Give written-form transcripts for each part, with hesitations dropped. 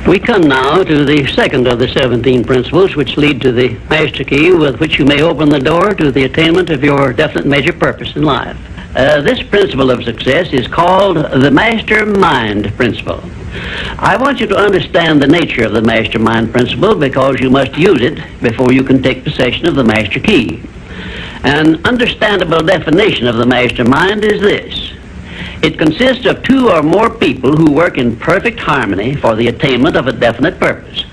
We come now to the second of the 17 principles which lead to the master key with which you may open the door to the attainment of your definite major purpose in life. This principle of success is called the mastermind principle. I want you to understand the nature of the mastermind principle because you must use it before you can take possession of the master key. An understandable definition of the mastermind is this. It consists of two or more people who work in perfect harmony for the attainment of a definite purpose.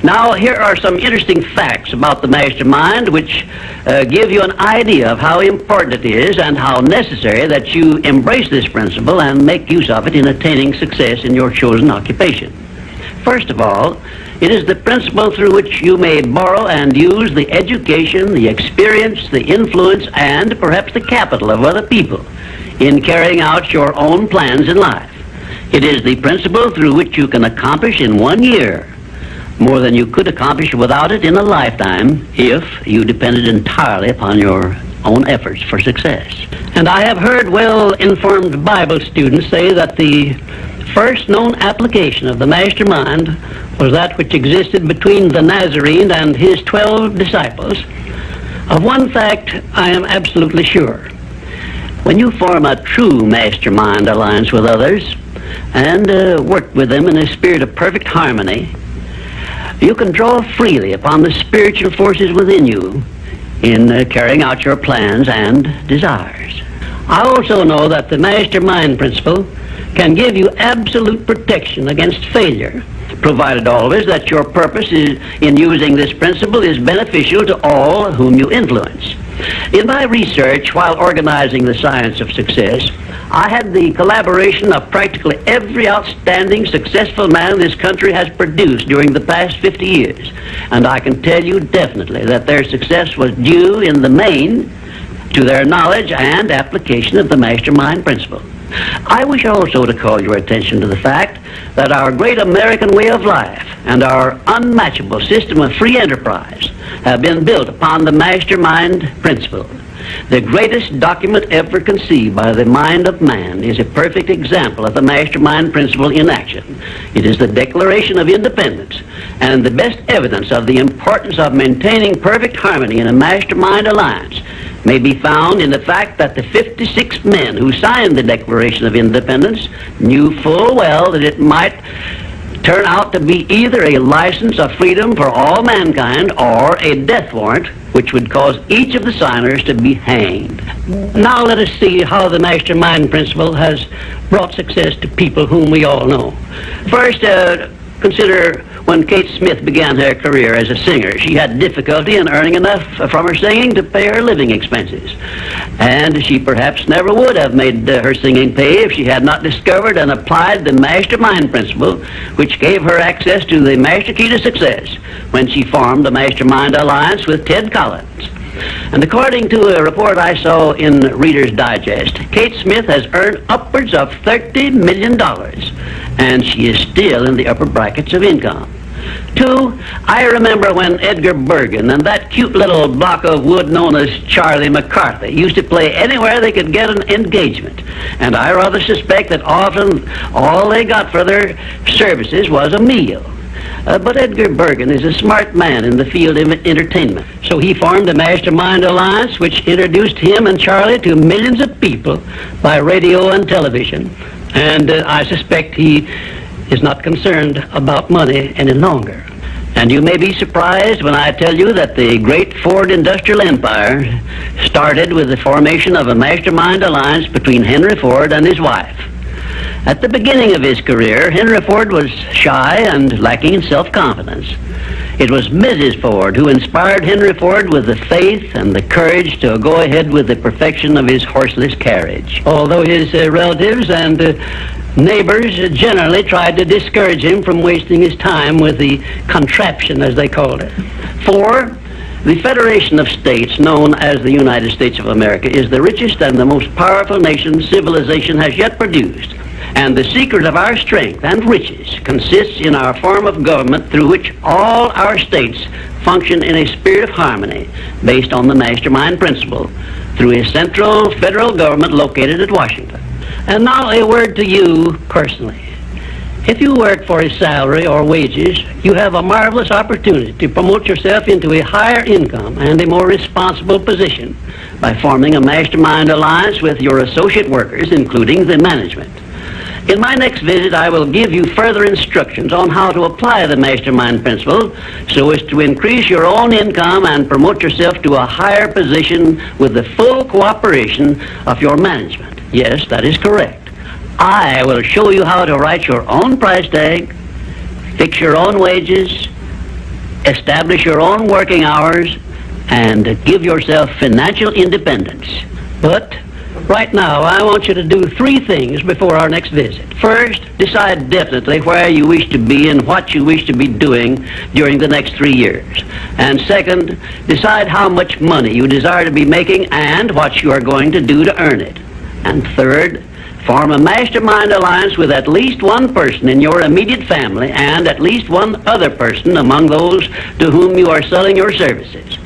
Now, here are some interesting facts about the mastermind which give you an idea of how important it is and how necessary that you embrace this principle and make use of it in attaining success in your chosen occupation. First of all, it is the principle through which you may borrow and use the education, the experience, the influence, and perhaps the capital of other people in carrying out your own plans in life. It is the principle through which you can accomplish in 1 year more than you could accomplish without it in a lifetime if you depended entirely upon your own efforts for success. And I have heard well-informed Bible students say that the first known application of the mastermind was that which existed between the Nazarene and his 12 disciples. Of one fact I am absolutely sure. When you form a true mastermind alliance with others and work with them in a spirit of perfect harmony, you can draw freely upon the spiritual forces within you in carrying out your plans and desires. I also know that the mastermind principle can give you absolute protection against failure, provided always that your purpose in using this principle is beneficial to all whom you influence. In my research while organizing the science of success, I had the collaboration of practically every outstanding successful man this country has produced during the past 50 years. And I can tell you definitely that their success was due in the main to their knowledge and application of the mastermind principle. I wish also to call your attention to the fact that our great American way of life and our unmatchable system of free enterprise have been built upon the mastermind principle. The greatest document ever conceived by the mind of man is a perfect example of the mastermind principle in action. It is the Declaration of Independence, and the best evidence of the importance of maintaining perfect harmony in a mastermind alliance may be found in the fact that the 56 men who signed the Declaration of Independence knew full well that it might turn out to be either a license of freedom for all mankind or a death warrant which would cause each of the signers to be hanged. Now let us see how the mastermind principle has brought success to people whom we all know. First, consider when Kate Smith began her career as a singer. She had difficulty in earning enough from her singing to pay her living expenses. And she perhaps never would have made her singing pay if she had not discovered and applied the mastermind principle, which gave her access to the master key to success when she formed the mastermind alliance with Ted Collins. And according to a report I saw in Reader's Digest, Kate Smith has earned upwards of $30 million, and she is still in the upper brackets of income. 2, I remember when Edgar Bergen and that cute little block of wood known as Charlie McCarthy used to play anywhere they could get an engagement. And I rather suspect that often all they got for their services was a meal. But Edgar Bergen is a smart man in the field of entertainment. So he formed a mastermind alliance which introduced him and Charlie to millions of people by radio and television. And I suspect he is not concerned about money any longer. And you may be surprised when I tell you that the great Ford industrial empire started with the formation of a mastermind alliance between Henry Ford and his wife. At the beginning of his career, Henry Ford was shy and lacking in self-confidence. It was Mrs. Ford who inspired Henry Ford with the faith and the courage to go ahead with the perfection of his horseless carriage. Although his relatives and neighbors generally tried to discourage him from wasting his time with the contraption, as they called it. 4, the Federation of States, known as the United States of America, is the richest and the most powerful nation civilization has yet produced. And the secret of our strength and riches consists in our form of government through which all our states function in a spirit of harmony based on the mastermind principle through a central federal government located at Washington. And now a word to you personally. If you work for his salary or wages, you have a marvelous opportunity to promote yourself into a higher income and a more responsible position by forming a mastermind alliance with your associate workers, including the management. In my next visit, I will give you further instructions on how to apply the mastermind principle so as to increase your own income and promote yourself to a higher position with the full cooperation of your management. Yes, that is correct. I will show you how to write your own price tag, fix your own wages, establish your own working hours, and give yourself financial independence. But right now, I want you to do 3 things before our next visit. First, decide definitely where you wish to be and what you wish to be doing during the next 3 years. And second, decide how much money you desire to be making and what you are going to do to earn it. And third, form a mastermind alliance with at least one person in your immediate family and at least one other person among those to whom you are selling your services.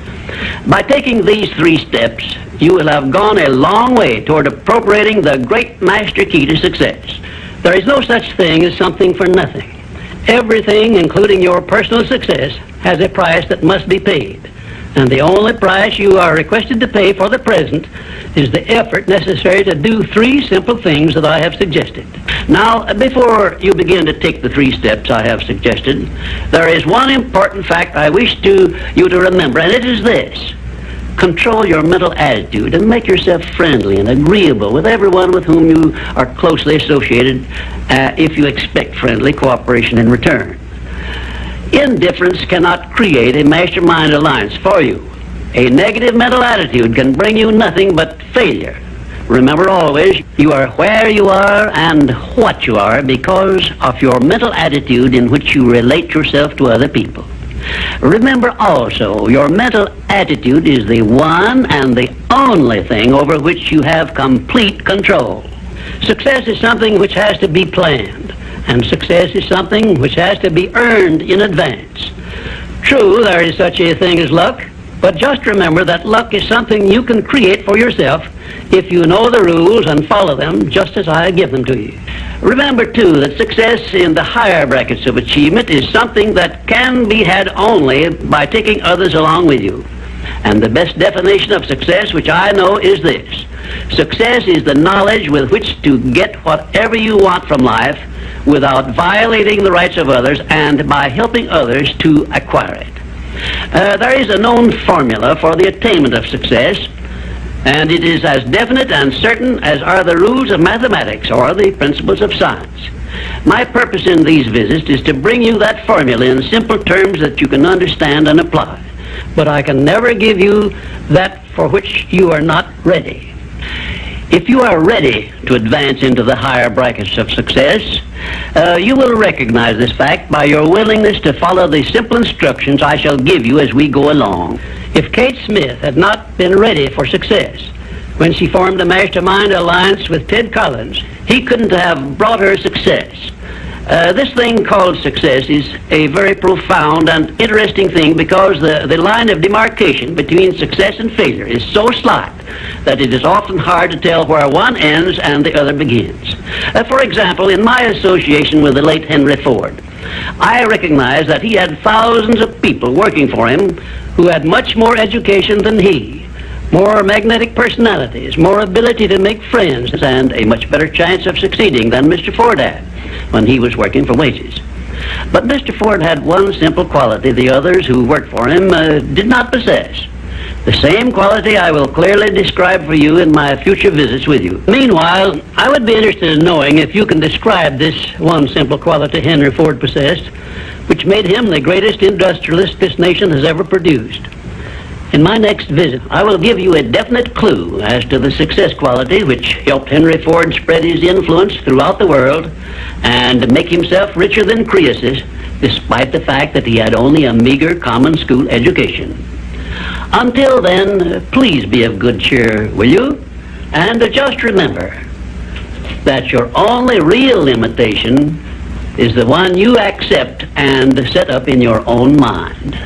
By taking these 3 steps, you will have gone a long way toward appropriating the great master key to success. There is no such thing as something for nothing. Everything, including your personal success, has a price that must be paid. And the only price you are requested to pay for the present is the effort necessary to do 3 simple things that I have suggested. Now, before you begin to take the 3 steps I have suggested, there is one important fact I wish you to remember, and it is this. Control your mental attitude and make yourself friendly and agreeable with everyone with whom you are closely associated if you expect friendly cooperation in return. Indifference cannot create a mastermind alliance for you. A negative mental attitude can bring you nothing but failure. Remember always, you are where you are and what you are because of your mental attitude in which you relate yourself to other people. Remember also, your mental attitude is the one and the only thing over which you have complete control. Success is something which has to be planned, and success is something which has to be earned in advance. True, there is such a thing as luck, but just remember that luck is something you can create for yourself if you know the rules and follow them just as I give them to you. Remember, too, that success in the higher brackets of achievement is something that can be had only by taking others along with you. And the best definition of success, which I know, is this. Success is the knowledge with which to get whatever you want from life without violating the rights of others and by helping others to acquire it. There is a known formula for the attainment of success, and it is as definite and certain as are the rules of mathematics or the principles of science. My purpose in these visits is to bring you that formula in simple terms that you can understand and apply. But I can never give you that for which you are not ready. If you are ready to advance into the higher brackets of success, you will recognize this fact by your willingness to follow the simple instructions I shall give you as we go along. If Kate Smith had not been ready for success when she formed a mastermind alliance with Ted Collins, he couldn't have brought her success. This thing called success is a very profound and interesting thing because the line of demarcation between success and failure is so slight that it is often hard to tell where one ends and the other begins. For example, in my association with the late Henry Ford, I recognize that he had thousands of people working for him who had much more education than he, more magnetic personalities, more ability to make friends, and a much better chance of succeeding than Mr. Ford had when he was working for wages. But Mr. Ford had one simple quality the others who worked for him did not possess. The same quality I will clearly describe for you in my future visits with you. Meanwhile, I would be interested in knowing if you can describe this one simple quality Henry Ford possessed, which made him the greatest industrialist this nation has ever produced. In my next visit, I will give you a definite clue as to the success quality which helped Henry Ford spread his influence throughout the world and make himself richer than Croesus, despite the fact that he had only a meager common school education. Until then, please be of good cheer, will you? And just remember that your only real limitation is the one you accept and set up in your own mind.